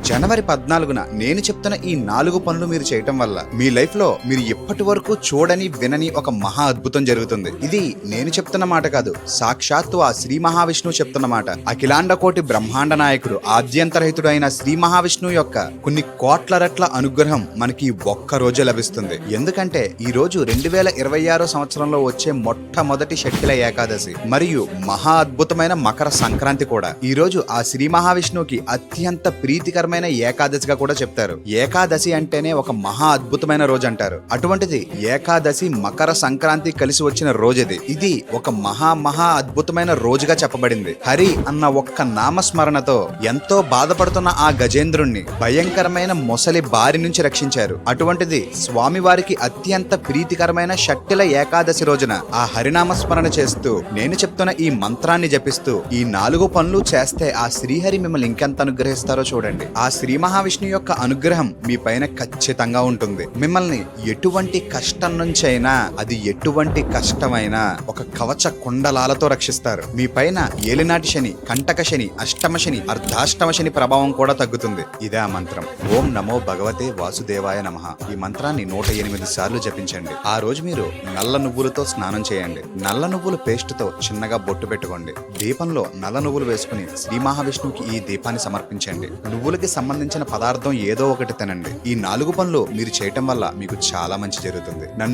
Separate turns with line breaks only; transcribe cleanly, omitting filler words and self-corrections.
జనవరి 14న నేను చెప్తున్న ఈ 4 పనులు మీరు చేయటం వల్ల మీ లైఫ్ లో మీరు ఇప్పటి వరకు చూడని వినని ఒక మహా అద్భుతం జరుగుతుంది. ఇది నేను చెప్తున్న మాట కాదు, సాక్షాత్తు ఆ శ్రీ మహావిష్ణువు చెప్తున్న మాట. అఖిలాండ కోటి బ్రహ్మాండ నాయకుడు ఆద్యంతరహితుడు అయిన శ్రీ మహావిష్ణువు యొక్క కొన్ని కోట్ల రెట్ల అనుగ్రహం మనకి ఒక్క రోజే లభిస్తుంది. ఎందుకంటే ఈ రోజు 2026 సంవత్సరంలో వచ్చే మొట్టమొదటి షట్టిల ఏకాదశి మరియు మహా అద్భుతమైన మకర సంక్రాంతి కూడా. ఈ రోజు ఆ శ్రీ మహావిష్ణువుకి అత్యంత ప్రీతికరమైన ఏకాదశిగా కూడా చెప్తారు. ఏకాదశి అంటేనే ఒక మహా అద్భుతమైన రోజు అంటారు. అటువంటిది ఏకాదశి మకర సంక్రాంతి కలిసి వచ్చిన రోజుది. ఇది ఒక మహా అద్భుతమైన రోజుగా చెప్పబడింది. హరి అన్న ఒక్క నామస్మరణతో ఎంతో బాధపడుతున్న ఆ గజేంద్రుణ్ణి భయంకరమైన మొసలి బారి నుంచి రక్షించారు. అటువంటిది స్వామివారికి అత్యంత ప్రీతికరమైన షట్టిల ఏకాదశి రోజున ఆ హరినామస్మరణ చేస్తూ నేను చెప్తున్న ఈ మంత్రాన్ని జపిస్తూ ఈ 4 పనులు చేస్తే ఆ శ్రీహరి మిమ్మల్ని ఇంకెంత అనుగ్రహిస్తారో చూడండి. ఆ శ్రీ మహావిష్ణు యొక్క అనుగ్రహం మీ పైన ఖచ్చితంగా ఉంటుంది. మిమ్మల్ని ఎటువంటి కష్టం నుంచైనా, అది ఎటువంటి కష్టమైనా ఒక కవచ కుండలాలతో రక్షిస్తారు. మీ పైన ఏలినాటి శని, కంటక శని, అష్టమ శని, అర్ధాష్టమ శని ప్రభావం కూడా తగ్గుతుంది. ఇదే ఆ మంత్రం. ఓం నమో భగవతే వాసుదేవాయ నమః. ఈ మంత్రాన్ని 108 సార్లు జపించండి. ఆ రోజు మీరు నల్ల నువ్వులతో స్నానం చేయండి. నల్ల నువ్వుల పేస్ట్ తో చిన్నగా బొట్టు పెట్టుకోండి. దీపంలో నల్ల నువ్వులు వేసుకుని శ్రీ మహావిష్ణువుకి ఈ దీపాన్ని సమర్పించండి. నువ్వులకి సంబంధించిన పదార్థం ఏదో ఒకటి తినండి. ఈ 4 పనులు మీరు చేయటం వల్ల మీకు చాలా మంచి జరుగుతుంది. నన్ను